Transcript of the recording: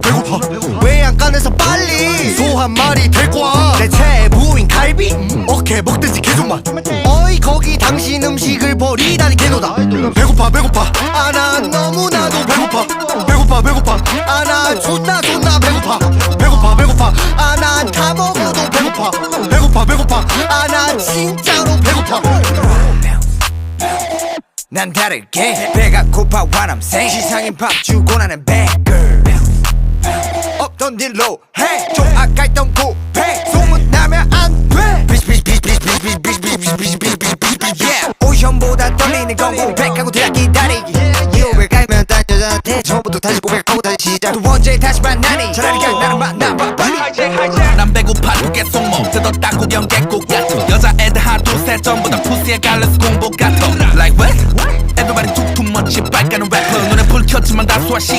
배고파. 외양간에서 빨리 소 한 마리 데리고 와. 내 최애부인 갈비 어케 먹듯이 계속만. 어이 거기 당신 음식을 버리다니 개노다. 배고파 배고파. 아 난 너무나도 배고파. 배고파 배고파. 아 난 존나 배고파. 배고파 배고파. 아 난 다 먹어도 배고파. 배고파 배고파. 아 난 진짜로 배고파. 난 다르게 배가 고파 what I'm saying. 지상인 밥 주고 나는 beggar. 없던 일로 해. 좀 아까있던 고백 소문 나면 안돼. 오션보다 떨리는 건 고백하고 대학 기다리기. 유혹을 갈면 딴 여자한테 처음부터 다시 고백하고 다시 시작. 또 언제 다시 만나니 차라리 그냥 나를 만나봐 빨리. 난 배고파 두 개 속목 뜯었다 구경 개국 같은 여자애들 하나 둘셋 전부 다 푸시에 갈려서 공복 같아. Like what? Everybody too much 빨가는 래퍼 눈에 불 켰지만 다 소화시